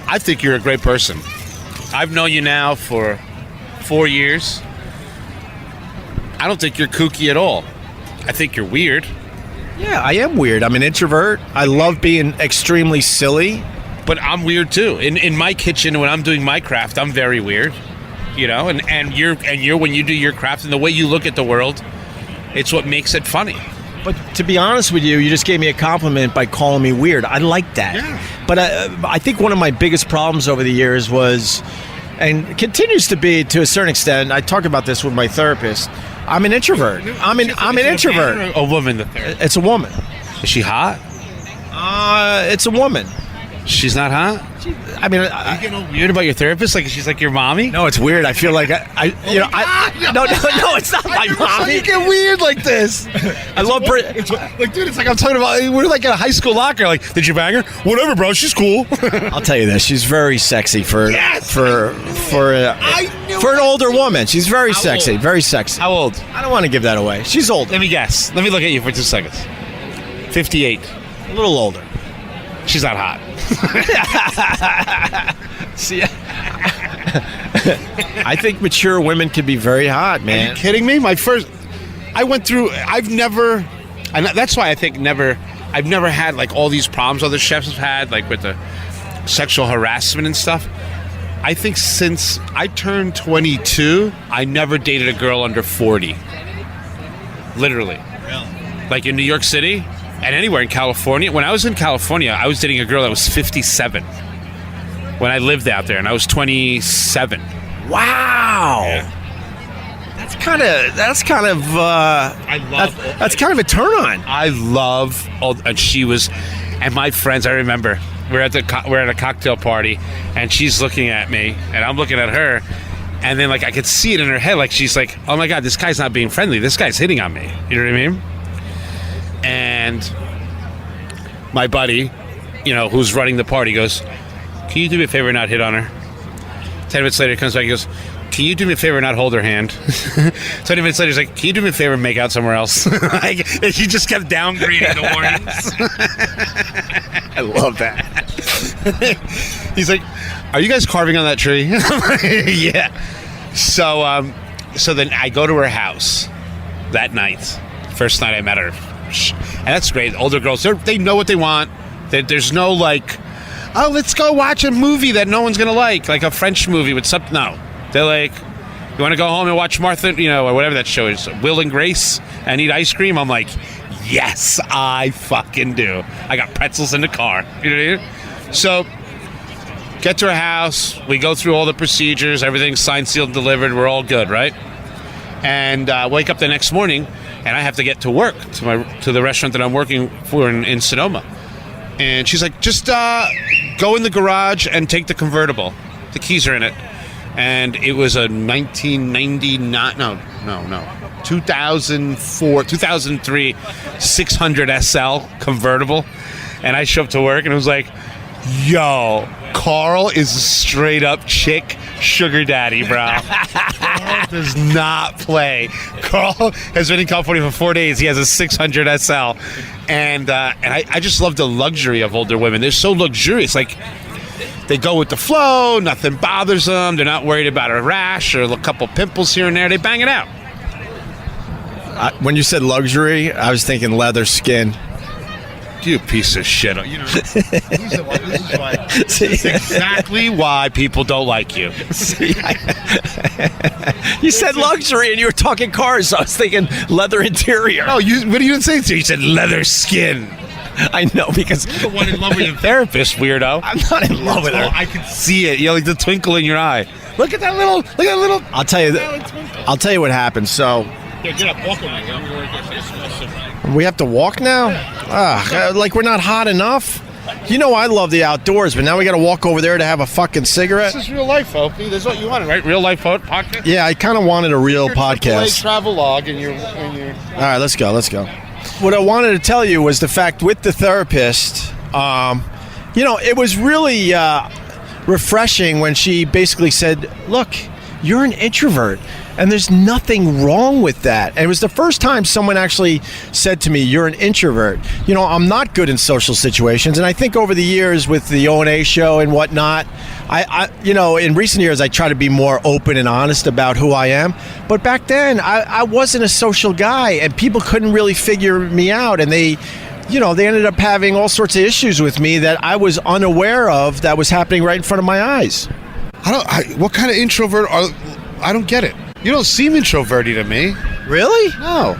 I think you're a great person. I've known you now for 4 years. I don't think you're kooky at all. I think you're weird. Yeah, I am weird. I'm an introvert. I love being extremely silly. But I'm weird too. In my kitchen when I'm doing my craft, I'm very weird. You know, and you're when you do your craft and the way you look at the world, it's what makes it funny. But to be honest with you, you just gave me a compliment by calling me weird. I like that. Yeah. But I think one of my biggest problems over the years was, and continues to be to a certain extent, I talk about this with my therapist, I'm an introvert. I'm an introvert. A woman, the therapist. It's a woman. Is she hot? It's a woman. She's not hot? I mean, Are you getting all weird about your therapist? Like she's like your mommy? no, it's weird. I feel like no, it's not my How do mommy. you get weird like this? I love Like, dude, it's like I'm talking about. We're like in a high school locker. Like, did you bang her? Whatever, bro. She's cool. I'll tell you this. She's very sexy for Yes! I knew for an it. older woman. She's very How sexy. old? Very sexy. How old? I don't want to give that away. She's old. Let me guess. Let me look at you for 2 seconds. 58. A little older. She's not hot. See, I think mature women can be very hot, Are man. you kidding me? I've never, and that's why I think I've never had like all these problems other chefs have had, like with the sexual harassment and stuff. I think since I turned 22, I never dated a girl under 40. Literally. Really? Like in New York City and anywhere in California. When I was in California, I was dating a girl that was 57. When I lived out there, and I was 27. Wow. Yeah. That's kind of. I love. That's kind of a turn on. I love. And she was, and my friends. I remember we're at a cocktail party, and she's looking at me, and I'm looking at her, and then like I could see it in her head, like she's like, "Oh my God, this guy's not being friendly. This guy's hitting on me." You know what I mean? And my buddy, who's running the party, goes, "Can you do me a favor and not hit on her?" 10 minutes later, he comes back and goes, "Can you do me a favor and not hold her hand?" 20 minutes later, he's like, "Can you do me a favor and make out somewhere else?" Like, he just kept downgrading the warnings. I love that. He's like, "Are you guys carving on that tree?" I'm like, yeah. So then I go to her house that night. First night I met her. And that's great. Older girls, they know what they want. There's no like, "Oh, let's go watch a movie that no one's going to like a French movie with something." No. They're like, "You want to go home and watch Martha, or whatever that show is, Will and Grace, and eat ice cream?" I'm like, yes, I fucking do. I got pretzels in the car. You know what I mean? So, get to her house. We go through all the procedures. Everything's signed, sealed, delivered. We're all good, right? And wake up the next morning, and I have to get to work, to the restaurant that I'm working for in Sonoma. And she's like, "Just go in the garage and take the convertible. The keys are in it." And it was a 2003 600 SL convertible. And I show up to work and it was like, "Yo, Carl is a straight up chick sugar daddy, bro." Carl does not play. Carl has been in California for 4 days. He has a 600 SL. And I just love the luxury of older women. They're so luxurious. Like, they go with the flow. Nothing bothers them. They're not worried about a rash or a couple pimples here and there. They bang it out. When you said luxury, I was thinking leather skin. You piece of shit. This is exactly why people don't like you. You said luxury and you were talking cars, so I was thinking leather interior. No, what you didn't say? You said leather skin. I know, because You're the one in love with your therapist, weirdo. I'm not in love with her. I can see it. Like the twinkle in your eye. Look at that little. I'll tell you what happened. So Yeah, get up, walk away. we have to walk now? Like we're not hot enough? I love the outdoors, but now we got to walk over there to have a fucking cigarette? This is real life, Opie. This is what you wanted, right? Real life podcast? Yeah, I kind of wanted a real Your podcast. AAA travel log and your. All right, let's go. What I wanted to tell you was the fact with the therapist, it was really refreshing when she basically said, "Look, you're an introvert. And there's nothing wrong with that. And it was the first time someone actually said to me, you're an introvert. You know, I'm not good in social situations. And I think over the years with the O&A show and whatnot, I you know, in recent years, I try to be more open and honest about who I am. But back then, I wasn't a social guy, and people couldn't really figure me out. And they ended up having all sorts of issues with me that I was unaware of that was happening right in front of my eyes. What kind of introvert are... I don't get it. You don't seem introverted to me. Really? No.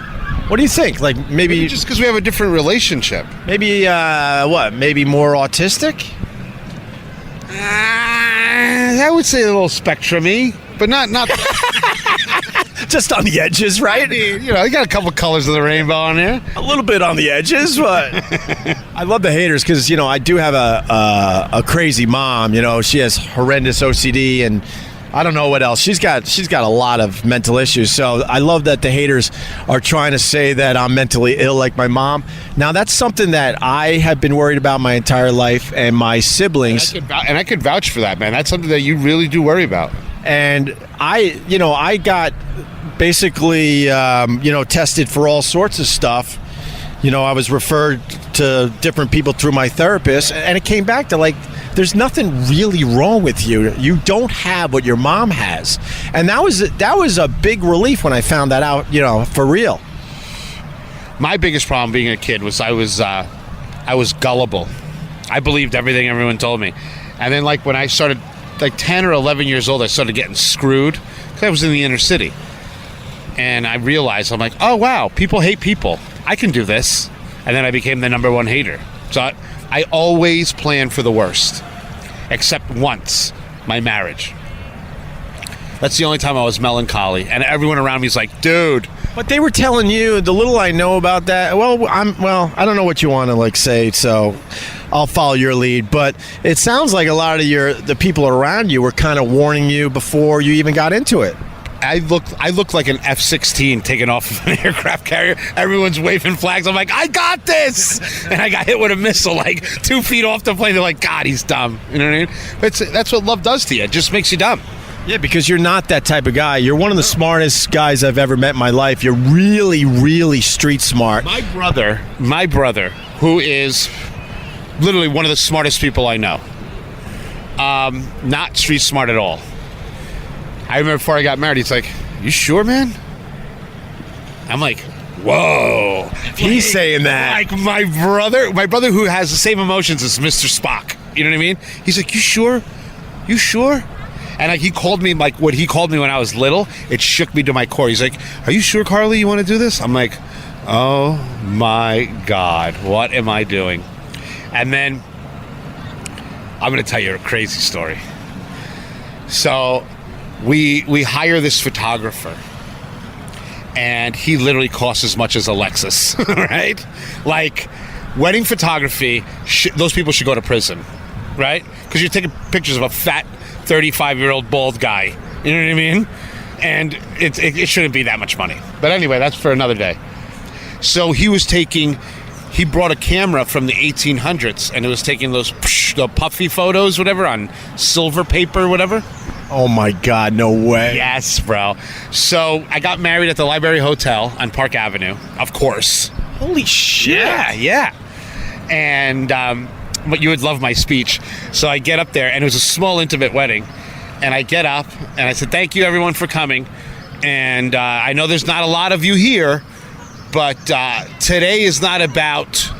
What do you think? Like maybe just because we have a different relationship. Maybe what? Maybe more autistic? I would say a little spectrum-y, but not just on the edges, right? You know, you got a couple colors of the rainbow on there. A little bit on the edges, but I love the haters because, you know, I do have a crazy mom. You know, she has horrendous OCD and I don't know what else. She's got a lot of mental issues. So I love that the haters are trying to say that I'm mentally ill like my mom. Now, that's something that I have been worried about my entire life, and my siblings. And I could vouch for that, man. That's something that you really do worry about. And I got basically, tested for all sorts of stuff. You know, I was referred to different people through my therapist, and it came back to, like, there's nothing really wrong with you. You don't have what your mom has. And that was a big relief when I found that out, you know, for real. My biggest problem being a kid was I was gullible. I believed everything everyone told me. And then, like, when I started, like, 10 or 11 years old, I started getting screwed because I was in the inner city. And I realized, I'm like, oh, wow, people hate people. I can do this. And then I became the number one hater. So I always plan for the worst, except once, my marriage. That's the only time I was melancholy, and everyone around me is like, dude. But they were telling you, the little I know about that, I don't know what you want to, like, say, so I'll follow your lead. But it sounds like a lot of the people around you were kind of warning you before you even got into it. I looked like an F-16 taken off of an aircraft carrier. Everyone's waving flags. I'm like, I got this! And I got hit with a missile like 2 feet off the plane. They're like, God, he's dumb. You know what I mean? But that's what love does to you. It just makes you dumb. Yeah, because you're not that type of guy. You're one of the smartest guys I've ever met in my life. You're really, really street smart. My brother, who is literally one of the smartest people I know, not street smart at all. I remember before I got married, he's like, you sure, man? I'm like, whoa. He's saying that. Like my brother who has the same emotions as Mr. Spock. You know what I mean? He's like, you sure? You sure? And like he called me, like what he called me when I was little, it shook me to my core. He's like, are you sure, Carly, you want to do this? I'm like, oh my God, what am I doing? And then I'm going to tell you a crazy story. So we hire this photographer, and he literally costs as much as a Lexus, right? Like, wedding photography, those people should go to prison, right? Because you're taking pictures of a fat 35-year-old bald guy. You know what I mean? And it shouldn't be that much money. But anyway, that's for another day. So he brought a camera from the 1800s, and it was taking the puffy photos, whatever, on silver paper, whatever. Oh my God, no way. Yes, bro. So I got married at the Library Hotel on Park Avenue, of course. Holy shit. Yeah. And but you would love my speech. So I get up there, and it was a small, intimate wedding. And I get up, and I said, thank you, everyone, for coming. And I know there's not a lot of you here, but today is not about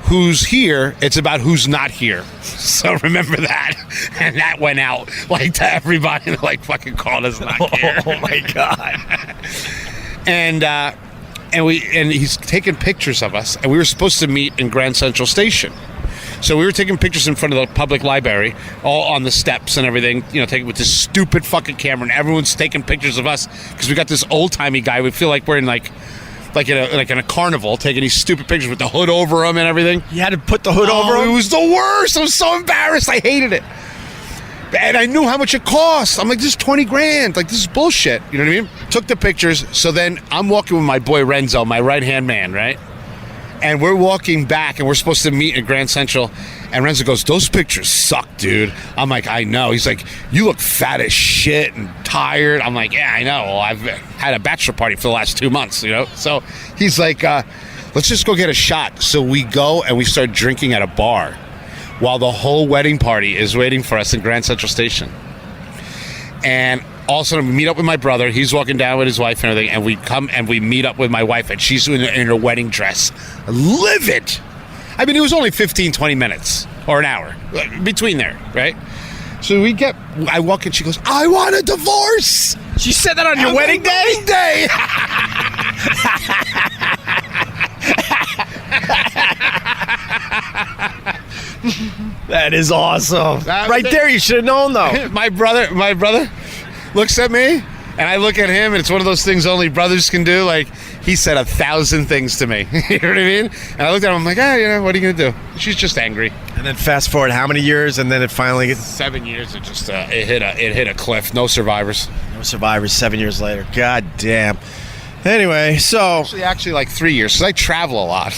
who's here, it's about who's not here. So remember that. And that went out like to everybody, like fucking called us not here. Oh my God. and he's taking pictures of us, and we were supposed to meet in Grand Central Station. So we were taking pictures in front of the public library, all on the steps and everything, you know, taking with this stupid fucking camera, and everyone's taking pictures of us because we got this old-timey guy. We feel like we're in like in a carnival, taking these stupid pictures with the hood over him and everything. You had to put the hood over him? It was the worst. I was so embarrassed. I hated it. And I knew how much it cost. I'm like, this is 20 grand. Like, this is bullshit. You know what I mean? Took the pictures. So then I'm walking with my boy Renzo, my right-hand man, right? And we're walking back, and we're supposed to meet at Grand Central. And Renzo goes, "Those pictures suck, dude." I'm like, "I know." He's like, "You look fat as shit and tired." I'm like, "Yeah, I know. Well, I've had a bachelor party for the last 2 months, you know." So he's like, "Let's just go get a shot." So we go and we start drinking at a bar while the whole wedding party is waiting for us in Grand Central Station. And all of a sudden, we meet up with my brother. He's walking down with his wife and everything, and we come and we meet up with my wife, and she's in her wedding dress, livid. I mean, it was only 15, 20 minutes or an hour between there, right? So I walk in, she goes, "I want a divorce." She said that on your wedding day? Wedding day. That is awesome. Right there, you should have known, though. My brother looks at me, and I look at him, and it's one of those things only brothers can do. Like, he said 1,000 things to me. You know what I mean? And I looked at him, I'm like, what are you going to do? She's just angry. And then fast forward how many years, and then it finally gets... 7 years, it just it hit a cliff. No survivors. No survivors 7 years later. God damn. Anyway, so... Actually like 3 years, because I travel a lot.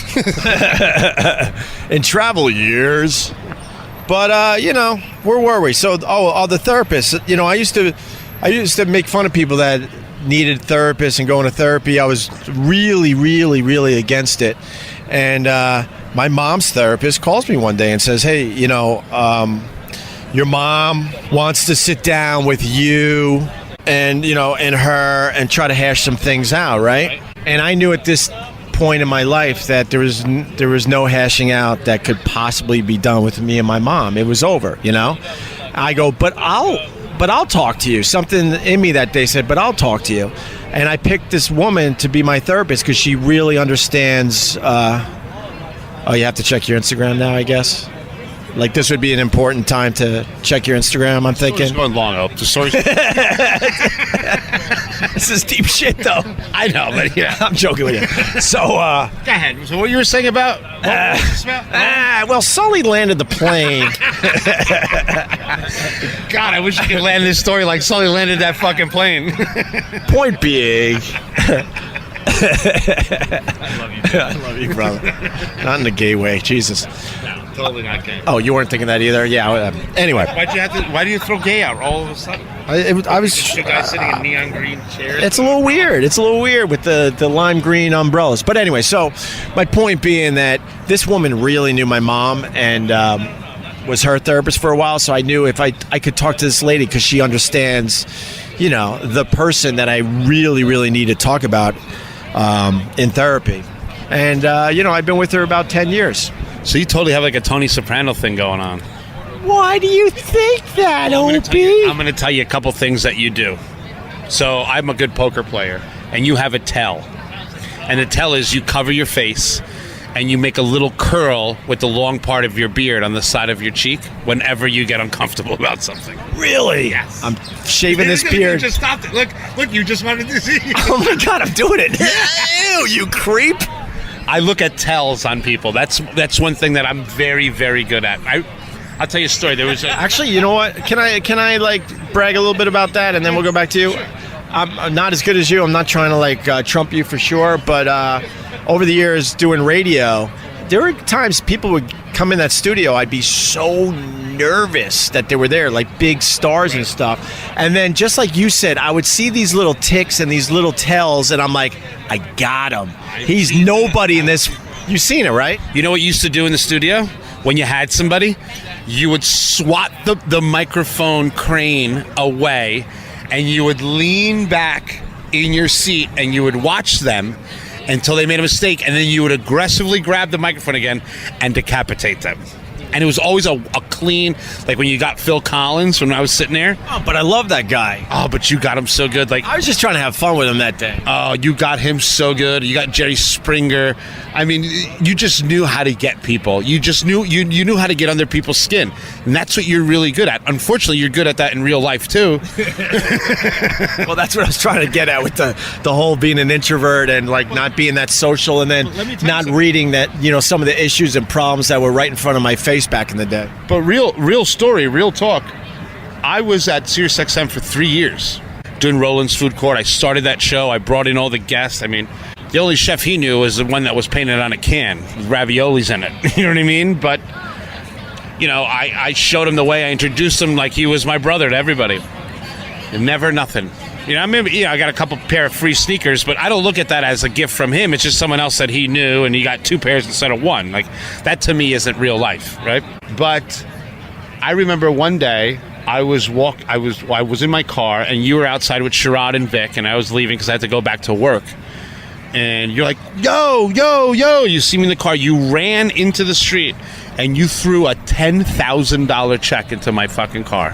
In travel years. But, where were we? So, the therapist. You know, I used to make fun of people that needed therapists and going to therapy. I was really, really, really against it. And my mom's therapist calls me one day and says, "Hey, your mom wants to sit down with you and her and try to hash some things out, right?" And I knew at this point in my life that there was no hashing out that could possibly be done with me and my mom. It was over, I go, but I'll talk to you. Something in me that day said, "But I'll talk to you." And I picked this woman to be my therapist because she really understands. You have to check your Instagram now, I guess. Like, this would be an important time to check your Instagram, I'm thinking. It's going long, Hope. The story's... This is deep shit, though. I know, but yeah. I'm joking with you. So, go ahead. So what you were saying about... well, Sully landed the plane. God, I wish you could land this story like Sully landed that fucking plane. Point being... I love you, brother. Not in a gay way, Jesus. No, totally not gay. Oh, you weren't thinking that either? Yeah. Anyway, why do you throw gay out all of a sudden? I was. Just a guy sitting in neon green chairs. It's a little weird. It's a little weird with the lime green umbrellas. But anyway, so my point being that this woman really knew my mom and was her therapist for a while. So I knew if I could talk to this lady because she understands, the person that I really, really need to talk about. In therapy. And, I've been with her about 10 years. So you totally have like a Tony Soprano thing going on. Why do you think that, Opie? I'm going to tell you a couple things that you do. So I'm a good poker player, and you have a tell. And the tell is you cover your face, and you make a little curl with the long part of your beard on the side of your cheek whenever you get uncomfortable about something. Really? Yes. I'm shaving this beard. You just stopped it. Look, you just wanted to see. Oh my God, I'm doing it. Ew, you creep. I look at tells on people. That's one thing that I'm very, very good at. I'll tell you a story. There was Actually, you know what? Can I like brag a little bit about that, and then we'll go back to you? Sure. I'm not as good as you. I'm not trying to trump you for sure, but over the years doing radio, there were times people would come in that studio. I'd be so nervous that they were there, like big stars and stuff. And then just like you said, I would see these little ticks and these little tells, and I'm like, I got him. He's nobody in this. You've seen it, right? You know what you used to do in the studio? When you had somebody, you would swat the microphone crane away, and you would lean back in your seat, and you would watch them until they made a mistake, and then you would aggressively grab the microphone again and decapitate them. And it was always a clean, like when you got Phil Collins when I was sitting there. Oh, but I love that guy. Oh, but you got him so good. Like, I was just trying to have fun with him that day. Oh, you got him so good. You got Jerry Springer. I mean, you just knew how to get people. You just knew you knew how to get under people's skin, and that's what you're really good at. Unfortunately, you're good at that in real life too. Well, that's what I was trying to get at with the whole being an introvert and like not being that social, and then not reading that some of the issues and problems that were right in front of my face back in the day. But real story, real talk. I was at SiriusXM for 3 years doing Roland's Food Court. I started that show. I brought in all the guests. I mean, The only chef he knew was the one that was painted on a can with raviolis in it. You know what I mean? But, you know, I showed him the way. I introduced him like he was my brother to everybody. And never nothing. You know, I mean, yeah, I got a couple pair of free sneakers, but I don't look at that as a gift from him. It's just someone else that he knew, and he got 2 pairs instead of 1. Like, that to me isn't real life, right? But I remember one day I was in my car, and you were outside with Sherrod and Vic, and I was leaving because I had to go back to work. And you're like, yo, yo, yo. You see me in the car. You ran into the street, and you threw a $10,000 check into my fucking car.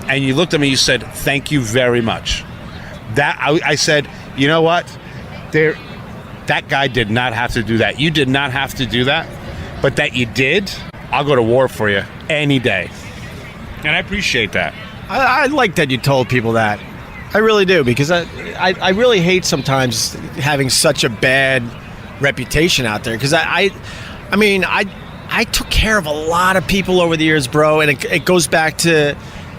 And you looked at me, you said, thank you very much. That I said, you know what? That guy did not have to do that. You did not have to do that. But that you did, I'll go to war for you any day. And I appreciate that. I like that you told people that. I really do, because I really hate sometimes having such a bad reputation out there. Because I mean, I took care of a lot of people over the years, bro. And it goes back to,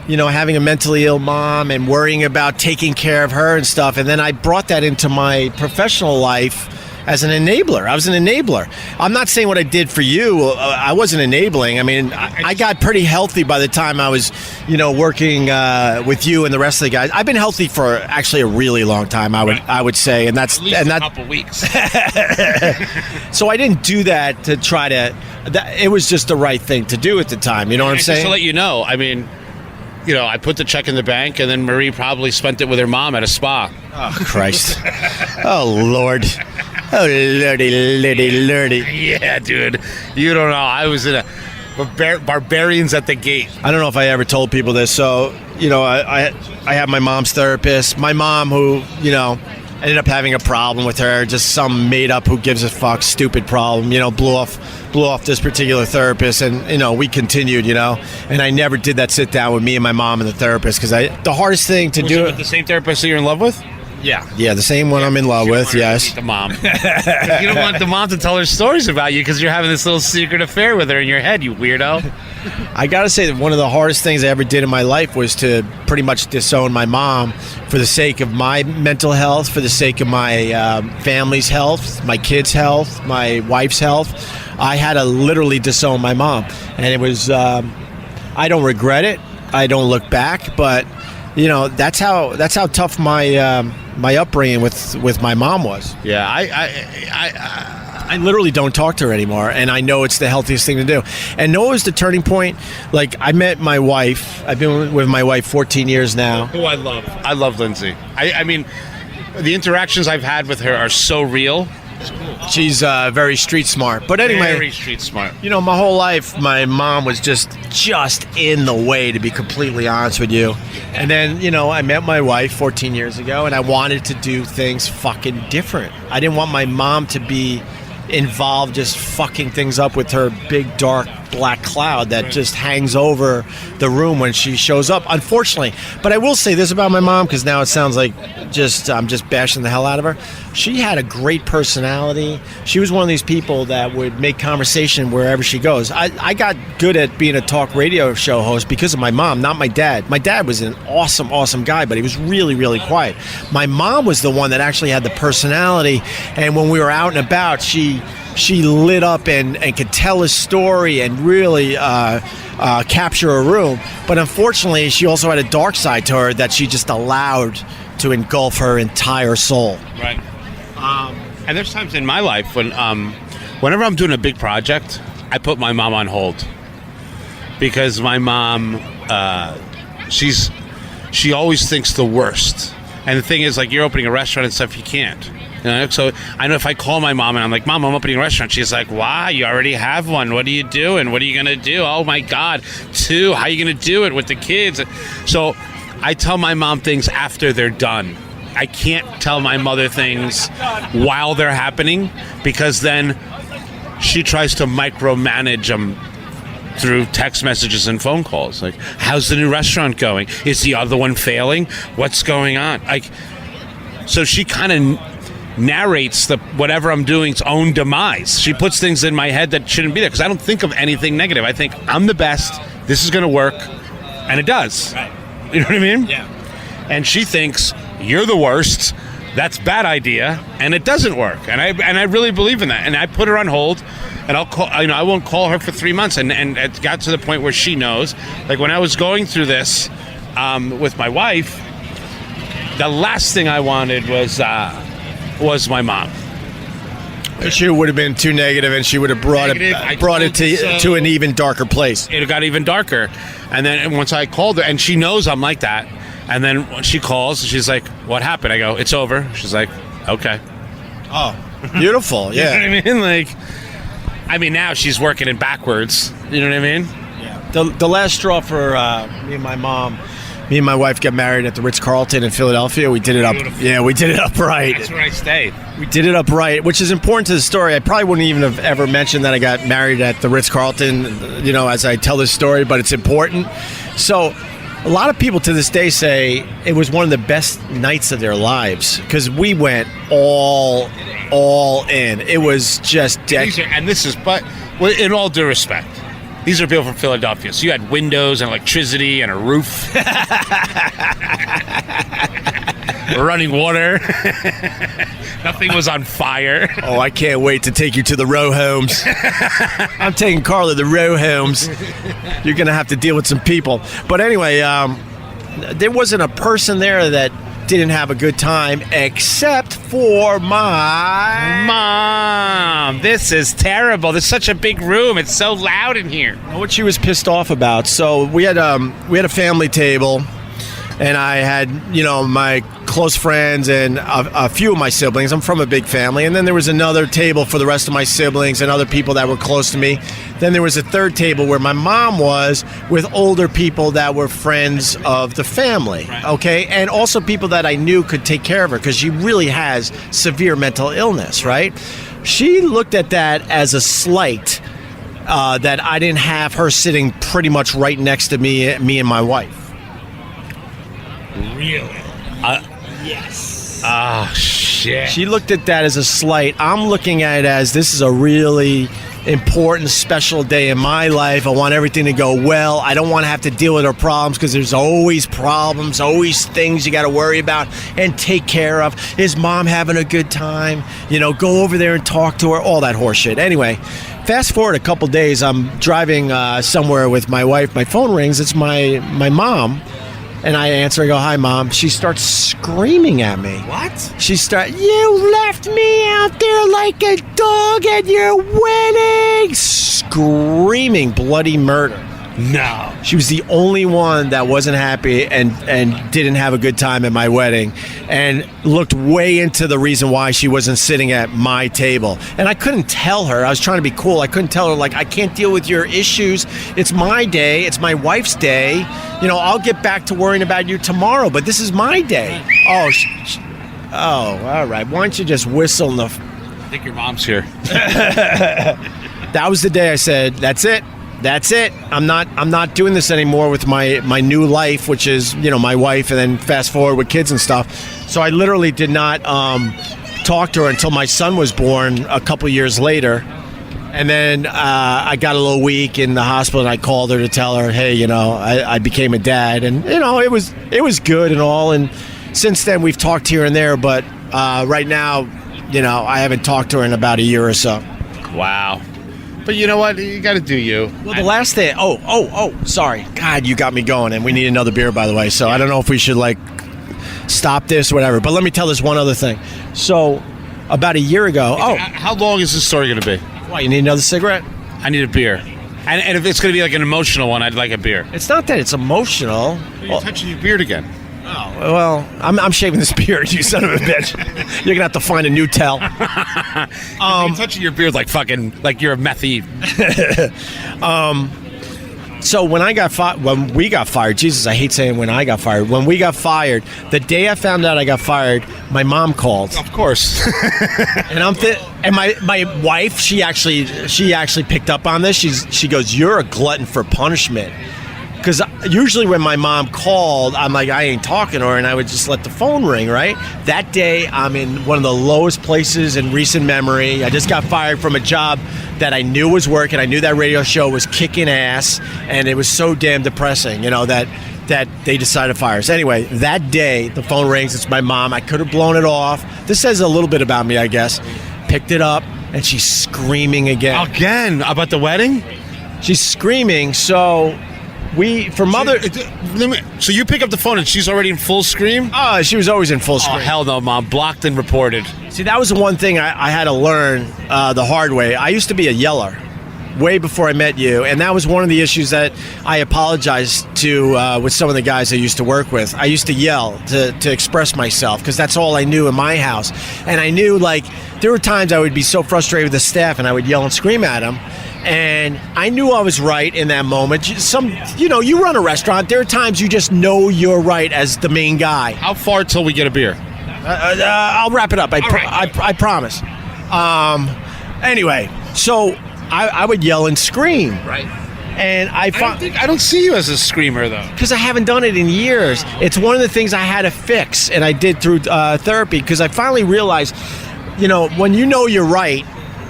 you know, having a mentally ill mom and worrying about taking care of her and stuff. And then I brought that into my professional life as an enabler. I was an enabler. I'm not saying what I did for you. I wasn't enabling. I mean, I got pretty healthy by the time I was, you know, working with you and the rest of the guys. I've been healthy for actually a really long time, I would say. And that's at least a couple weeks. So I didn't do that to try to, it was just the right thing to do at the time. You know what I'm saying? Just to let you know, I mean, you know, I put the check in the bank, and then Marie probably spent it with her mom at a spa. Oh, Christ. Oh, Lord. Oh, lordy. Yeah, dude. You don't know. I was in a barbarians at the gate. I don't know if I ever told people this. So, you know, I have my mom's therapist. My mom, who, you know, ended up having a problem with her, just some made up who gives a fuck stupid problem, you know, blew off this particular therapist, and, you know, we continued, you know, and I never did that sit down with me and my mom and the therapist, because the hardest thing to do. With the same therapist that you're in love with? Yeah, the same one I'm in love with, yes. The mom. You don't want the mom to tell her stories about you because you're having this little secret affair with her in your head, you weirdo. I gotta say that one of the hardest things I ever did in my life was to pretty much disown my mom for the sake of my mental health, for the sake of my family's health, my kids' health, my wife's health. I had to literally disown my mom, and it was. I don't regret it. I don't look back, but you know, that's how tough my upbringing with my mom was. Yeah, I literally don't talk to her anymore, and I know it's the healthiest thing to do. And no, it was the turning point. Like, I met my wife. I've been with my wife 14 years now. Who I love. I love Lindsay. I mean, the interactions I've had with her are so real. She's very street smart. But anyway, very street smart. You know, my whole life, my mom was just in the way, to be completely honest with you. And then, you know, I met my wife 14 years ago, and I wanted to do things fucking different. I didn't want my mom to be involved just fucking things up with her big dark black cloud that just hangs over the room when she shows up, unfortunately. But I will say this about my mom, because now it sounds like I'm just bashing the hell out of her. She had a great personality. She was one of these people that would make conversation wherever she goes. I got good at being a talk radio show host because of my mom, not my dad. My dad was an awesome guy, but he was really, really quiet. My mom was the one that actually had the personality, and when we were out and about, she lit up and could tell a story and really capture a room. But unfortunately, she also had a dark side to her that she just allowed to engulf her entire soul. Right. And there's times in my life when, whenever I'm doing a big project, I put my mom on hold. Because my mom, she always thinks the worst. And the thing is, like, you're opening a restaurant and stuff, you can't. You know? So I know if I call my mom and I'm like, Mom, I'm opening a restaurant. She's like, wow, you already have one. What are you doing? What are you going to do? Oh, my God. 2, how are you going to do it with the kids? So I tell my mom things after they're done. I can't tell my mother things while they're happening, because then she tries to micromanage them through text messages and phone calls. Like, how's the new restaurant going? Is the other one failing? What's going on? Like, so she kind of narrates whatever I'm doing's own demise. She puts things in my head that shouldn't be there, because I don't think of anything negative. I think I'm the best. This is going to work, and it does. Right. You know what I mean? Yeah. And she thinks you're the worst. that's bad idea, and it doesn't work. And I really believe in that. And I put her on hold, and I'll call. I won't call her for 3 months. And it got to the point where she knows. Like when I was going through this with my wife, the last thing I wanted was my mom. She would have been too negative, and she would have brought it to an even darker place. It got even darker. And then once I called her, and she knows I'm like that, and then when she calls, she's like, what happened? I go, it's over. She's like, okay. Oh, beautiful. Yeah. You know what I mean? I mean, now she's working it backwards. You know what I mean? Yeah. The last straw for me and my mom, me and my wife got married at the Ritz-Carlton in Philadelphia. We did it up. Yeah, we did it up right. That's where I stayed. We did it up right, which is important to the story. I probably wouldn't even have ever mentioned that I got married at the Ritz-Carlton, as I tell this story, but it's important. So a lot of people to this day say it was one of the best nights of their lives because we went all in. It was just... But in all due respect, these are people from Philadelphia, so you had windows and electricity and a roof. Running water. Nothing was on fire. Oh, I can't wait to take you to the row homes. I'm taking Carla to the row homes. You're going to have to deal with some people. But anyway, there wasn't a person there that didn't have a good time except for my mom. This is terrible. There's such a big room. It's so loud in here. What she was pissed off about. So we had a family table, and I had my close friends and a few of my siblings. I'm from a big family. And then there was another table for the rest of my siblings and other people that were close to me. Then there was a third table where my mom was with older people that were friends of the family, okay? And also people that I knew could take care of her because she really has severe mental illness, right? She looked at that as a slight that I didn't have her sitting pretty much right next to me and my wife. Really? Yes. Oh, shit. She looked at that as a slight. I'm looking at it as this is a really important, special day in my life. I want everything to go well. I don't want to have to deal with her problems because there's always problems, always things you got to worry about and take care of. Is mom having a good time? Go over there and talk to her, all that horse shit. Anyway, fast forward a couple days, I'm driving somewhere with my wife. My phone rings. It's my mom. And I answer, I go, hi, Mom. She starts screaming at me. What? You left me out there like a dog at your wedding. Screaming bloody murder. No. She was the only one that wasn't happy and didn't have a good time at my wedding and looked way into the reason why she wasn't sitting at my table. And I couldn't tell her. I was trying to be cool. I couldn't tell her, I can't deal with your issues. It's my day. It's my wife's day. I'll get back to worrying about you tomorrow, but this is my day. Oh, all right. Why don't you just whistle? I think your mom's here. That was the day I said, that's it. I'm not doing this anymore with my new life, which is, my wife, and then fast forward with kids and stuff. So I literally did not talk to her until my son was born a couple years later. And then I got a little weak in the hospital, and I called her to tell her, hey, I became a dad. And, it was good and all. And since then, we've talked here and there. But right now, I haven't talked to her in about a year or so. Wow. But you know what? You got to do you. Well, the last day. Oh, sorry. God, you got me going. And we need another beer, by the way. So I don't know if we should, stop this or whatever. But let me tell this one other thing. So about a year ago. How long is this story going to be? Why, you need another cigarette? I need a beer. And if it's going to be an emotional one, I'd like a beer. It's not that it's emotional. You're touching your beard again. Oh, well, I'm shaving this beard, you son of a bitch. You're going to have to find a new tell. You're touching your beard like you're a methy. So when we got fired, Jesus, I hate saying when I got fired. When we got fired, the day I found out I got fired, my mom called. Of course. And my wife, she actually picked up on this. She goes, "You're a glutton for punishment." Because usually when my mom called, I'm like, I ain't talking to her, and I would just let the phone ring, right? That day, I'm in one of the lowest places in recent memory. I just got fired from a job that I knew was working. I knew that radio show was kicking ass, and it was so damn depressing, that that they decided to fire us. Anyway, that day, the phone rings. It's my mom. I could have blown it off. This says a little bit about me, I guess. Picked it up, and she's screaming again. Again? About the wedding? She's screaming, so So you pick up the phone and she's already in full scream? She was always in full scream. Oh, hell no, Mom. Blocked and reported. See, that was the one thing I had to learn the hard way. I used to be a yeller way before I met you, and that was one of the issues that I apologized to with some of the guys I used to work with. I used to yell to express myself because that's all I knew in my house. And I knew, like, there were times I would be so frustrated with the staff and I would yell and scream at them. And I knew I was right in that moment. You run a restaurant. There are times you just know you're right as the main guy. How far till we get a beer? I'll wrap it up. I promise. Anyway, so I would yell and scream. Right. And I don't see you as a screamer, though. Because I haven't done it in years. It's one of the things I had to fix, and I did through therapy, because I finally realized, when you know you're right,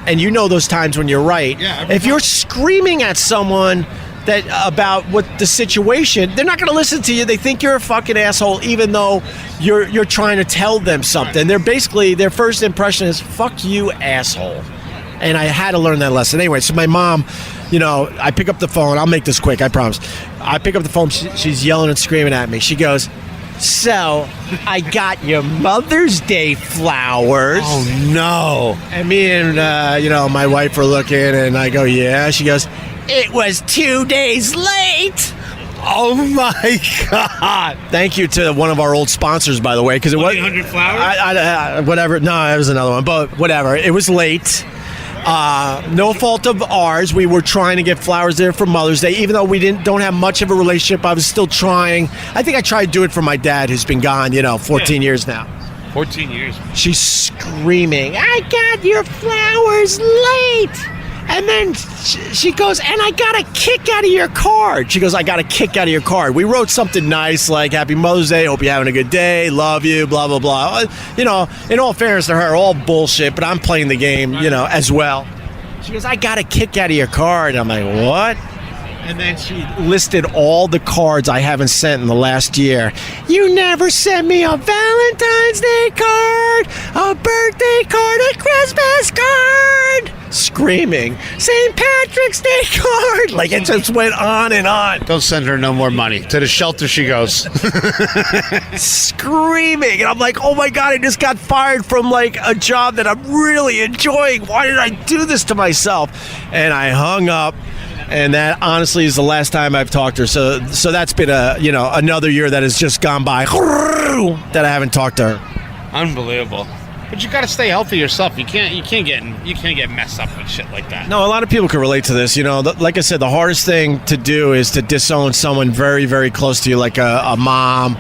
and you know those times when you're right, if you're screaming at someone about what the situation, they're not going to listen to you. They think you're a fucking asshole, even though you're trying to tell them something. They're basically, their first impression is, fuck you, asshole. And I had to learn that lesson. Anyway, so my mom, I pick up the phone. I'll make this quick, I promise. I pick up the phone. She's yelling and screaming at me. She goes, so I got your Mother's Day flowers. Oh, no. And me and, my wife were looking, and I go, yeah. She goes, it was 2 days late. Oh, my God. Thank you to one of our old sponsors, by the way, because it was 100 flowers? Whatever. No, it was another one, but whatever. It was late. No fault of ours. We were trying to get flowers there for Mother's Day, even though we don't have much of a relationship. I was still trying. I think I tried to do it for my dad, who's been gone, 14 years now. 14 years. She's screaming, I got your flowers late. And then she goes, and I got a kick out of your card. She goes, I got a kick out of your card. We wrote something nice like, Happy Mother's Day, hope you're having a good day, love you, blah, blah, blah. In all fairness to her, all bullshit, but I'm playing the game, as well. She goes, I got a kick out of your card. I'm like, what? And then she listed all the cards I haven't sent in the last year. You never sent me a Valentine's Day card, a birthday card, a Christmas card. Screaming, St. Patrick's Day card. Like, it just went on and on. Don't send her no more money. To the shelter she goes. Screaming. And I'm like, oh my God, I just got fired from like a job that I'm really enjoying. Why did I do this to myself? And I hung up. And that honestly is the last time I've talked to her. So that's been another year that has just gone by that I haven't talked to her. Unbelievable. But you got to stay healthy yourself. You can't get messed up with shit like that. No, a lot of people can relate to this. Like I said, the hardest thing to do is to disown someone very, very close to you, like a mom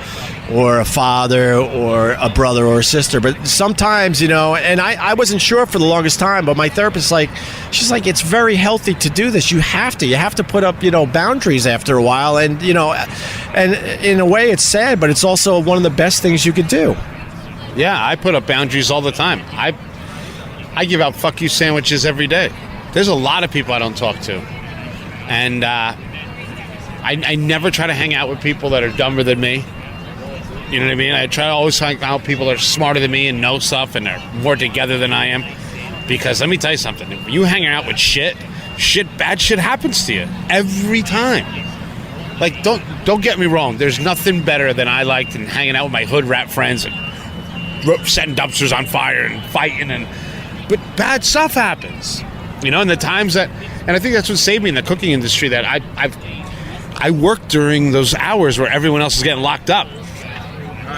or a father or a brother or a sister. But sometimes, and I wasn't sure for the longest time, but my therapist, she's like, it's very healthy to do this. You have to put up, boundaries after a while. And, and in a way it's sad, but it's also one of the best things you could do. Yeah, I put up boundaries all the time. I give out fuck you sandwiches every day. There's a lot of people I don't talk to. And I never try to hang out with people that are dumber than me. You know what I mean? I try to always hang out with people that are smarter than me and know stuff and are more together than I am. Because let me tell you something. If you hang out with bad shit happens to you. Every time. Like, don't get me wrong. There's nothing better than I liked than hanging out with my hood rat friends and setting dumpsters on fire and fighting, but bad stuff happens, and the times that, and I think that's what saved me in the cooking industry, that I worked during those hours where everyone else is getting locked up.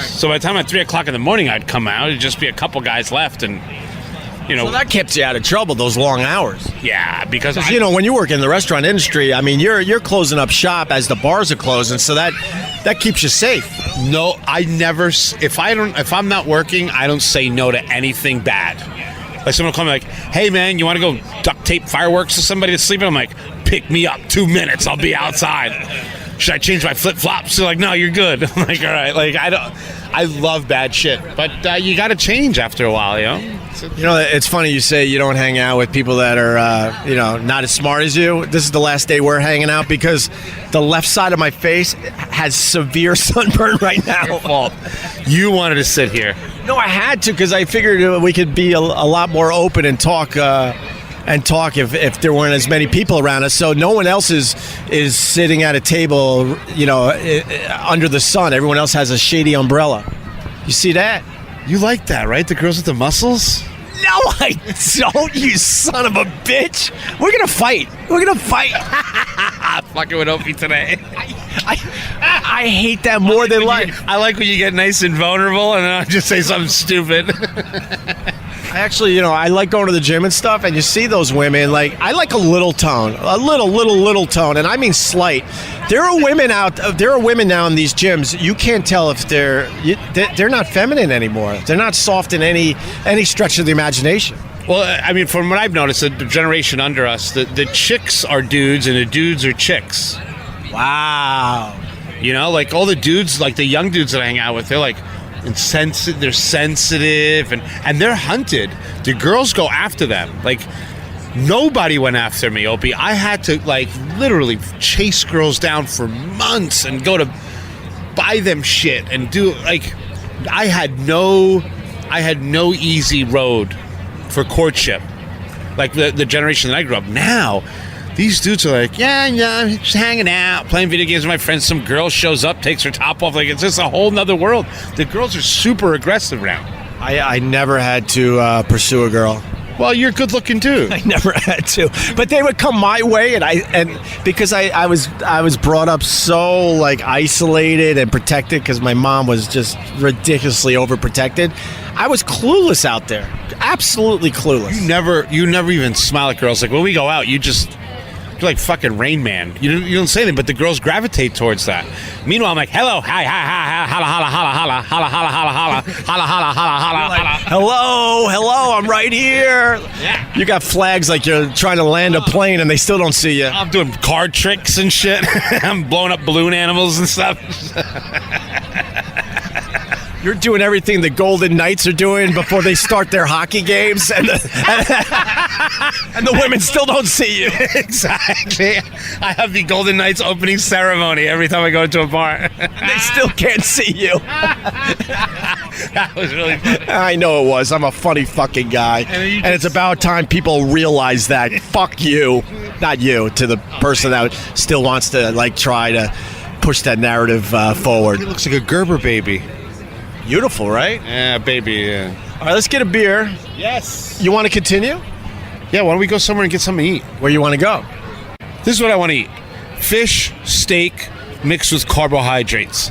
So by the time at 3 o'clock in the morning I'd come out, it'd just be a couple guys left, and so that keeps you out of trouble, those long hours. Yeah, because when you work in the restaurant industry, I mean, you're closing up shop as the bars are closing, so that keeps you safe. No, I never. If I'm not working, I don't say no to anything bad. Like someone will call me like, "Hey man, you want to go duct tape fireworks to somebody that's sleeping?" I'm like, "Pick me up, 2 minutes, I'll be outside." Should I change my flip flops? They're like, "No, you're good." I'm like, all right. Like I love bad shit, but you got to change after a while, You know, it's funny you say you don't hang out with people that are, not as smart as you. This is the last day we're hanging out because the left side of my face has severe sunburn right now. Your fault. You wanted to sit here. No, I had to because I figured we could be a lot more open and talk if there weren't as many people around us. So no one else is sitting at a table, under the sun. Everyone else has a shady umbrella. You see that? You like that, right? The girls with the muscles? No, I don't, you son of a bitch. We're going to fight. Fucking with Opie today. I hate that more than life. I like when you get nice and vulnerable and then I just say something stupid. I actually, I like going to the gym and stuff, and you see those women, I like a little tone, little tone, and I mean slight. There are women now in these gyms, you can't tell if they're not feminine anymore. They're not soft in any stretch of the imagination. Well, I mean, from what I've noticed, the generation under us, the chicks are dudes and the dudes are chicks. Wow. All the dudes, the young dudes that I hang out with, they're insensitive, they're sensitive, and they're hunted. The girls go after them. Nobody went after me, Opie. I had to literally chase girls down for months and go to buy them shit and do I had no easy road for courtship. The generation that I grew up. Now these dudes are I'm just hanging out, playing video games with my friends. Some girl shows up, takes her top off. It's just a whole nother world. The girls are super aggressive now. I never had to pursue a girl. Well, you're good looking too. I never had to, but they would come my way, and because I was brought up so isolated and protected because my mom was just ridiculously overprotected. I was clueless out there, absolutely clueless. You never even smile at girls. When we go out, you're like fucking Rain Man. You don't say anything, but the girls gravitate towards that. Meanwhile, I'm like, hello, hi, holla, holla, holla, holla, holla, holla, holla, holla, holla, holla, holla, holla. Hello, I'm right here. Yeah. You got flags you're trying to land a plane and they still don't see you. I'm doing card tricks and shit. I'm blowing up balloon animals and stuff. You're doing everything the Golden Knights are doing before they start their hockey games, and the women still don't see you. Exactly. I have the Golden Knights opening ceremony every time I go to a bar. They still can't see you. That was really funny. I know it was. I'm a funny fucking guy. And it's about time people realize that. Fuck you. Not you, to the person that still wants to try to push that narrative forward. He looks like a Gerber baby. Beautiful, right? Yeah, baby, yeah. All right, let's get a beer. Yes. You want to continue? Yeah, why don't we go somewhere and get something to eat? Where you want to go? This is what I want to eat. Fish, steak, mixed with carbohydrates.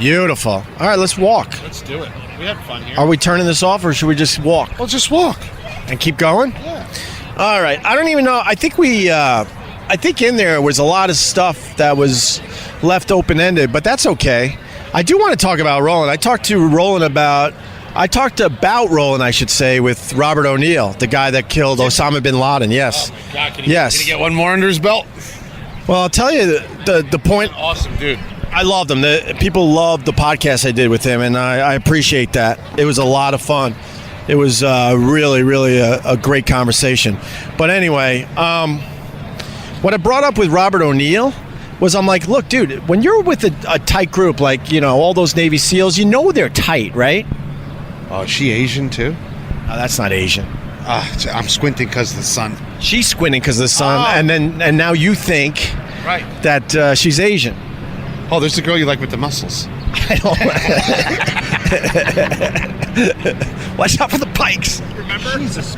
Beautiful. All right, let's walk. Let's do it. We had fun here. Are we turning this off, or should we just walk? Well, just walk. And keep going? Yeah. All right. I don't even know. I think in there was a lot of stuff that was left open-ended, but that's okay. I do want to talk about Roland. I talked about Roland, I should say, with Robert O'Neill, the guy that killed Osama bin Laden. Yes. Oh my God, can he get one more under his belt? Well, I'll tell you the point. Awesome, dude. I loved him. People loved the podcast I did with him, and I appreciate that. It was a lot of fun. It was really, really a great conversation. But anyway, what I brought up with Robert O'Neill was I'm like, look, dude, when you're with a tight group all those Navy SEALs, they're tight, right? Oh, is she Asian too? Oh, that's not Asian. I'm squinting because of the sun. She's squinting because of the sun, and now you think that she's Asian. Oh, there's the girl you like with the muscles. I don't. Watch out for the pikes. Remember? Jesus.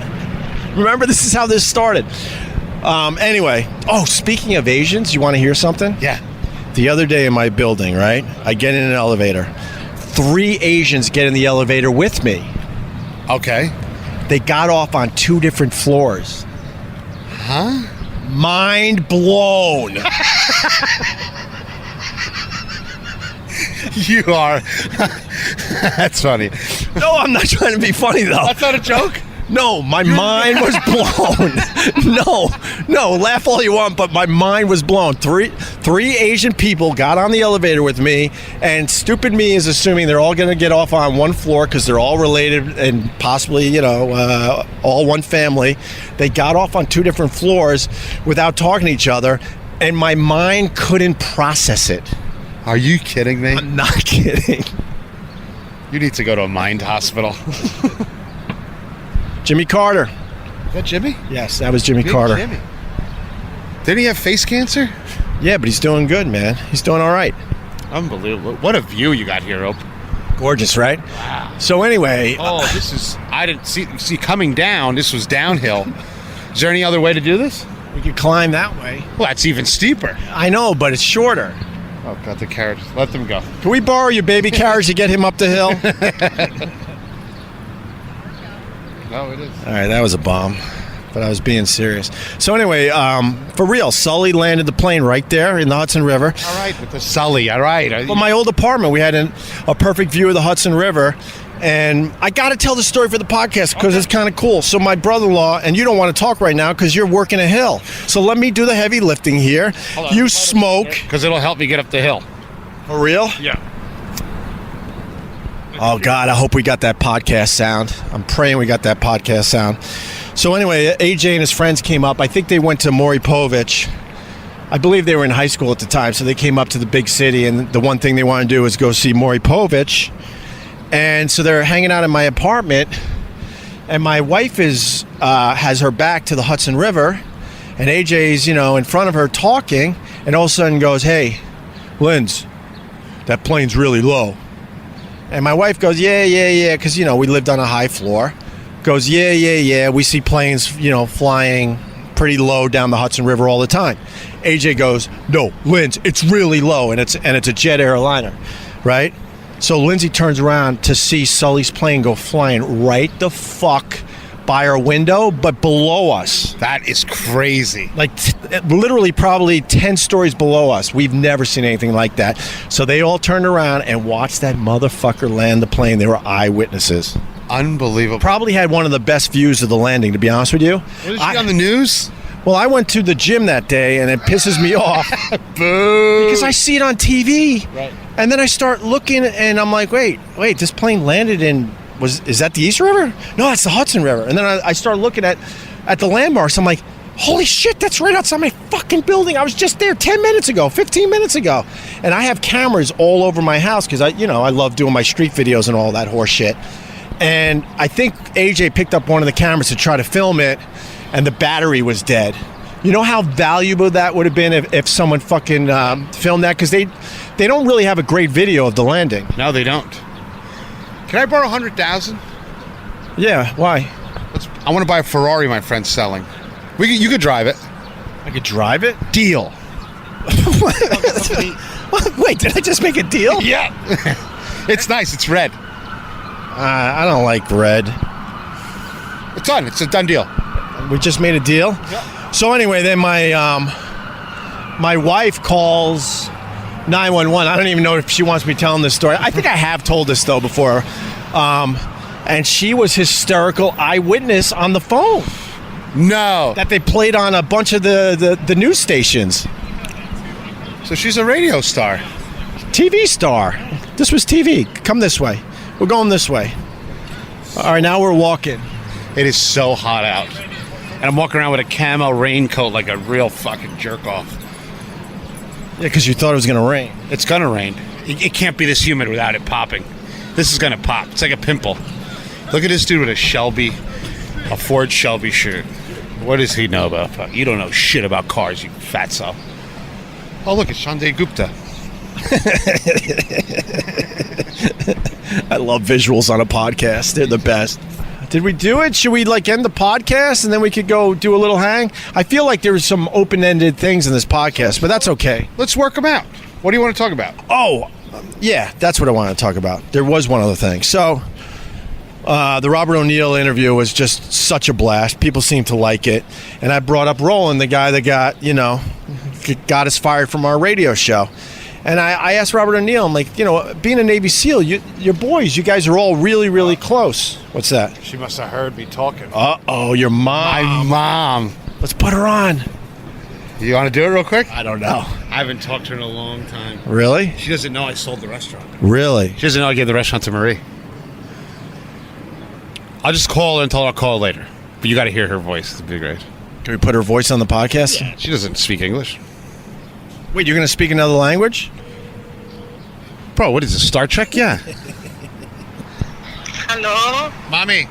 Remember, this is how this started. Anyway. Oh, speaking of Asians, you want to hear something? Yeah. The other day in my building, right? I get in an elevator. 3 Asians get in the elevator with me. Okay. They got off on 2 different floors. Huh? Mind blown. You are. That's funny. No, I'm not trying to be funny, though. That's not a joke? No, my mind was blown. No, laugh all you want, but my mind was blown. Three 3 Asian people got on the elevator with me, and stupid me is assuming they're all going to get off on one floor because they're all related and possibly, all one family. They got off on 2 different floors without talking to each other, and my mind couldn't process it. Are you kidding me? I'm not kidding. You need to go to a mind hospital. Jimmy Carter. Is that Jimmy? Yes, that was Jimmy Big Carter. Jimmy. Didn't he have face cancer? Yeah, but he's doing good, man. He's doing all right. Unbelievable. What a view you got here, Ope. Gorgeous, right? Wow. So anyway... Oh, this is... I didn't see coming down, this was downhill. Is there any other way to do this? we could climb that way. Well, that's even steeper. I know, but it's shorter. Oh, got the carriage. Let them go. Can we borrow your baby carriage to get him up the hill? No, it is. All right, that was a bomb, but I was being serious. So anyway, for real, Sully landed the plane right there in the Hudson River. All right, with the Sully. All right. Well, my old apartment, we had a perfect view of the Hudson River. And I got to tell the story for the podcast because it's kind of cool. So my brother-in-law, and you don't want to talk right now because you're working a hill. So let me do the heavy lifting here. You smoke. Because it'll help me get up the hill. For real? Yeah. Oh, God, I hope we got that podcast sound. I'm praying we got that podcast sound. So anyway, AJ and his friends came up. I think they went to Maury Povich. I believe they were in high school at the time, so they came up to the big city, and the one thing they want to do is go see Maury Povich. And so they're hanging out in my apartment, and my wife has her back to the Hudson River, and AJ's, in front of her talking, and all of a sudden goes, "Hey, Linz, that plane's really low." And my wife goes, yeah, because, we lived on a high floor. Goes, yeah, we see planes, flying pretty low down the Hudson River all the time. AJ goes, "No, Linz, it's really low, and it's a jet airliner," right? So Lindsay turns around to see Sully's plane go flying right the fuck by our window, but below us. That is crazy. Like literally probably 10 stories below us. We've never seen anything like that. So they all turned around and watched that motherfucker land the plane. They were eyewitnesses. Unbelievable. Probably had one of the best views of the landing, to be honest with you. Was she on the news? Well, I went to the gym that day, and it pisses me off. Boo. Because I see it on TV. Right. And then I start looking, and I'm like, wait, this plane landed in, is that the East River? No, it's the Hudson River. And then I start looking at the landmarks. I'm like, holy shit, that's right outside my fucking building. I was just there 10 minutes ago, 15 minutes ago. And I have cameras all over my house because I love doing my street videos and all that horse shit. And I think AJ picked up one of the cameras to try to film it, and the battery was dead. You know how valuable that would have been if someone fucking filmed that? Because they don't really have a great video of the landing. No, they don't. Can I borrow $100,000? Yeah, why? I want to buy a Ferrari my friend's selling. You could drive it. I could drive it? Deal. Wait, did I just make a deal? Yeah. It's nice. It's red. I don't like red. It's done. It's a done deal. We just made a deal? Yeah. So anyway, then my wife calls 911. I don't even know if she wants me telling this story. I think I have told this, though, before. And she was hysterical eyewitness on the phone. No. That they played on a bunch of the news stations. So she's a radio star. TV star. This was TV. Come this way. We're going this way. All right, now we're walking. It is so hot out. And I'm walking around with a camo raincoat like a real fucking jerk-off. Yeah, because you thought it was going to rain. It's going to rain. It can't be this humid without it popping. This is going to pop. It's like a pimple. Look at this dude with a Ford Shelby shirt. What does he know about? You don't know shit about cars, you fatso. Oh, look, it's Sanjay Gupta. I love visuals on a podcast. They're the best. Did we do it? Should we end the podcast and then we could go do a little hang? I feel like there's some open-ended things in this podcast, but that's okay. Let's work them out. What do you want to talk about? Oh, yeah, that's what I want to talk about. There was one other thing. So, the Robert O'Neill interview was just such a blast. People seemed to like it. And I brought up Roland, the guy that got us fired from our radio show. And I asked Robert O'Neill, I'm like, being a Navy SEAL, your boys, you guys are all really, really close. What's that? She must have heard me talking. Uh-oh, your mom. My mom. Let's put her on. You want to do it real quick? I don't know. All I haven't talked to her in a long time. Really? She doesn't know I sold the restaurant. Really? She doesn't know I gave the restaurant to Marie. I'll just call her and tell her I'll call her later. But you got to hear her voice. It'd be great. Can we put her voice on the podcast? Yeah. She doesn't speak English. Wait, you're going to speak another language? Bro, what is this, Star Trek? Yeah. Aló, Mami.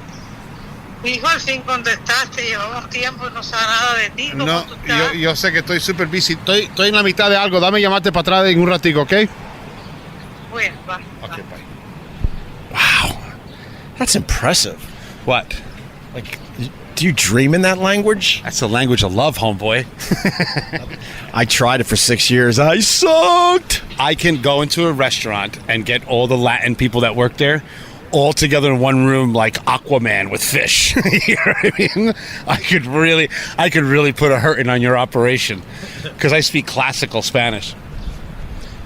hijo, al fin contestaste, llevamos tiempo y no sabe nada de ti. ¿Cómo No, tú estás? yo sé que estoy súper busy. Estoy en la mitad de algo. Dame llamarte para atrás en un ratico, ¿ok? Bueno, va. Okay, bye. Wow. That's impressive. What? Like, do you dream in that language? That's the language of love, homeboy. I tried it for 6 years. I sucked. I can go into a restaurant and get all the Latin people that work there all together in one room like Aquaman with fish. You know what I mean? I could really put a hurting on your operation because I speak classical Spanish.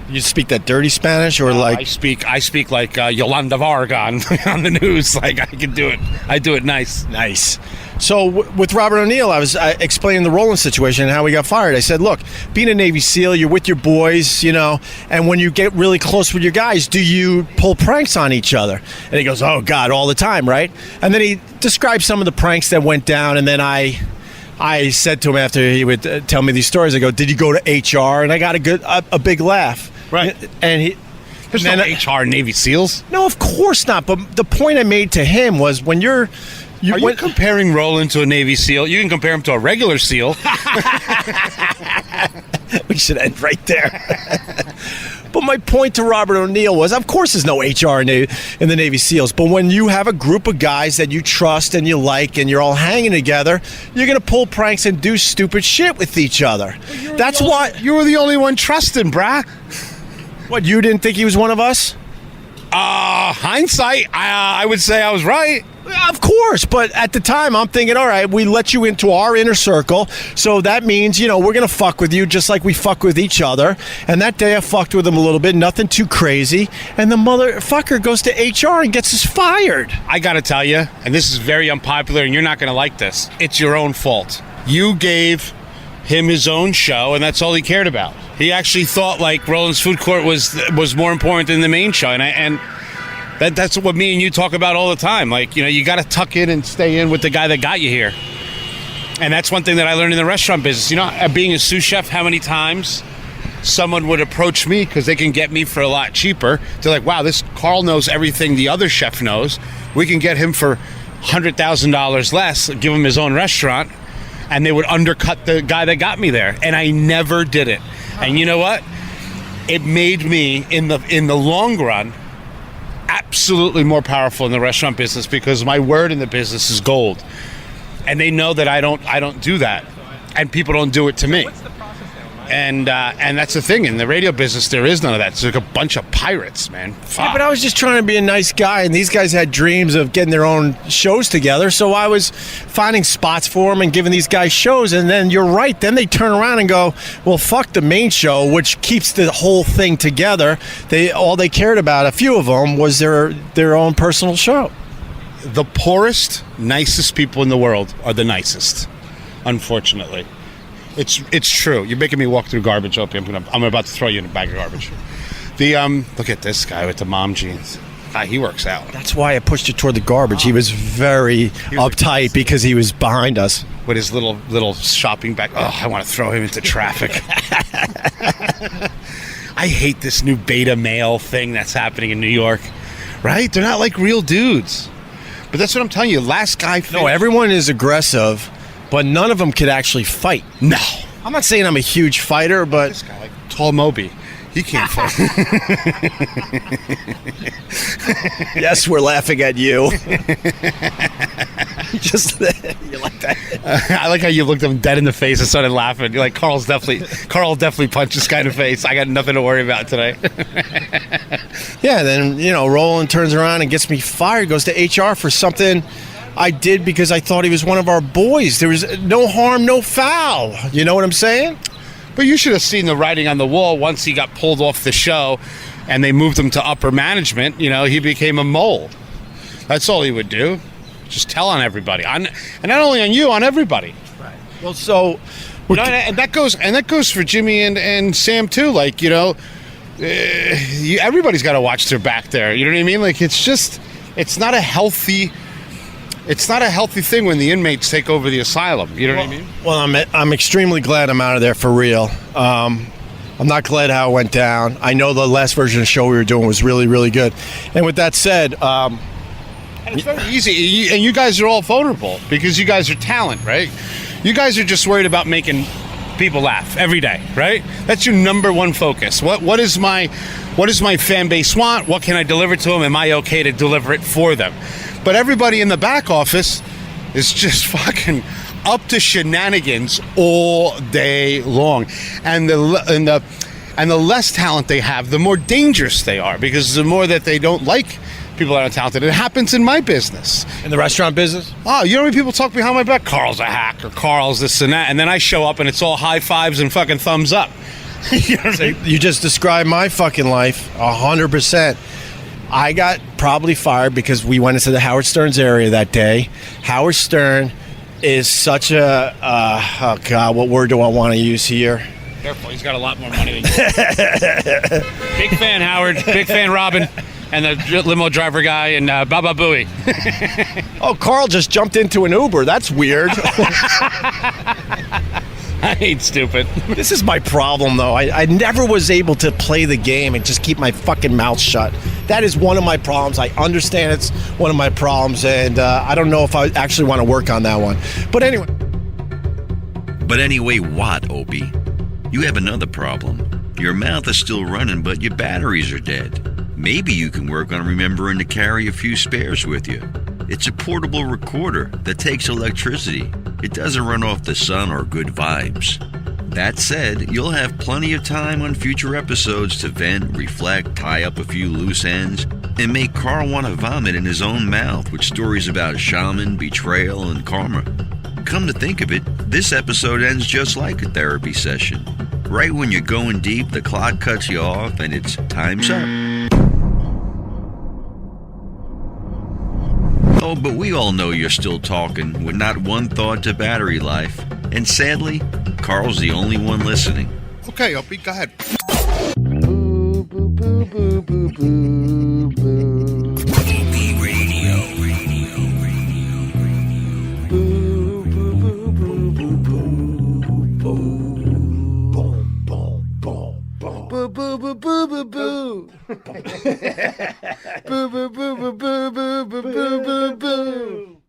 You speak that dirty Spanish or I speak like Yolanda Varga on the news. Like I can do it. I do it nice. Nice. So with Robert O'Neill, I was explaining the Roland situation and how we got fired. I said, look, being a Navy SEAL, you're with your boys, you know, and when you get really close with your guys, do you pull pranks on each other? And he goes, oh, God, all the time, right? And then he described some of the pranks that went down, and then I said to him after he would tell me these stories, I go, did you go to HR? And I got a big laugh. Right. And There's no HR Navy SEALs. No, of course not. But the point I made to him was when Are you comparing Roland to a Navy SEAL? You can compare him to a regular SEAL. We should end right there. But my point to Robert O'Neill was, of course there's no HR in the Navy SEALs, but when you have a group of guys that you trust and you like and you're all hanging together, you're going to pull pranks and do stupid shit with each other. That's why... You were the only one trusting, brah. What, you didn't think he was one of us? Hindsight, I would say I was right. Of course, but at the time I'm thinking, all right, we let you into our inner circle, so that means, you know, we're going to fuck with you just like we fuck with each other. And that day I fucked with him a little bit, nothing too crazy, and the motherfucker goes to HR and gets us fired. I got to tell you, and this is very unpopular and you're not going to like this, it's your own fault. You gave him his own show and that's all he cared about. He actually thought like Roland's Food Court was more important than the main show, and that's what me and you talk about all the time. Like, you know, you got to tuck in and stay in with the guy that got you here. And that's one thing that I learned in the restaurant business. You know, being a sous chef, how many times someone would approach me because they can get me for a lot cheaper. They're like, wow, this Carl knows everything the other chef knows. We can get him for $100,000 less, give him his own restaurant, and they would undercut the guy that got me there. And I never did it. And you know what? It made me, in the long run, absolutely more powerful in the restaurant business because my word in the business is gold, and they know that I don't do that, and people don't do it to me. And that's the thing in the radio business. There is none of that. It's like a bunch of pirates, man. Fuck. Yeah, but I was just trying to be a nice guy, and these guys had dreams of getting their own shows together. So I was finding spots for them and giving these guys shows. And then you're right. Then they turn around and go, "Well, fuck the main show," which keeps the whole thing together. All they cared about, a few of them, was their own personal show. The poorest, nicest people in the world are the nicest, unfortunately. It's true. You're making me walk through garbage, Opie. I'm about to throw you in a bag of garbage. Look at this guy with the mom jeans. He works out. That's why I pushed you toward the garbage. He was very uptight because he was behind us with his little shopping bag. Oh, I want to throw him into traffic. I hate this new beta male thing that's happening in New York. Right? They're not like real dudes. But that's what I'm telling you. Last guy. No, everyone is aggressive. But none of them could actually fight. No. I'm not saying I'm a huge fighter, but... This guy, like tall Moby, he can't fight. Yes, we're laughing at you. Just you like that? I like how you looked him dead in the face and started laughing. You're like, Carl definitely punched this guy in the face. I got nothing to worry about today. Yeah, then, you know, Roland turns around and gets me fired, goes to HR for something I did because I thought he was one of our boys. There was no harm, no foul. You know what I'm saying? But you should have seen the writing on the wall once he got pulled off the show and they moved him to upper management. You know, he became a mole. That's all he would do. Just tell on everybody. And not only on you, on everybody. Right. Well, so No, and that goes for Jimmy and Sam too. Like, everybody's got to watch their back there. You know what I mean? Like, it's not a healthy thing when the inmates take over the asylum. You know what I mean? Well, I'm extremely glad I'm out of there for real. I'm not glad how it went down. I know the last version of the show we were doing was really, really good. And with that said, and it's very easy. And you guys are all vulnerable because you guys are talent, right? You guys are just worried about making people laugh every day, right? That's your number one focus. What does my fan base want? What can I deliver to them? Am I okay to deliver it for them? But everybody in the back office is just fucking up to shenanigans all day long, and the less talent they have, the more dangerous they are, because the more that they don't like people that are talented. It happens in my business, in the restaurant business. Oh, you know how many people talk behind my back? Carl's a hack, or Carl's this and that, and then I show up and it's all high fives and fucking thumbs up. You know what I mean? You just described my fucking life 100%. I got probably fired because we went into the Howard Stern's area that day. Howard Stern is such a oh god, what word do I want to use here? Careful, he's got a lot more money than you. Big fan, Howard. Big fan, Robin, and the limo driver guy, and Baba Booey. Oh, Carl just jumped into an Uber. That's weird. I ain't stupid. This is my problem, though. I never was able to play the game and just keep my fucking mouth shut. That is one of my problems. I understand it's one of my problems, and I don't know if I actually want to work on that one. But anyway. But anyway, what, Opie? You have another problem. Your mouth is still running, but your batteries are dead. Maybe you can work on remembering to carry a few spares with you. It's a portable recorder that takes electricity. It doesn't run off the sun or good vibes. That said, you'll have plenty of time on future episodes to vent, reflect, tie up a few loose ends, and make Carl want to vomit in his own mouth with stories about shaman, betrayal, and karma. Come to think of it, this episode ends just like a therapy session. Right when you're going deep, the clock cuts you off and it's time's up. Oh, but we all know you're still talking with not one thought to battery life. And sadly, Carl's the only one listening. Okay, Opie, go ahead. Boo, boo, boo, boo, boo, boo, boo. Opie Radio. Boo, boo, boo, boo, boo, boo, boo. Boom, boom, boom, boom. Boo, boo, boo, boo, boo, boo. Boo, boo, boo, boo, boo, boo, boo, boo, boo, boo.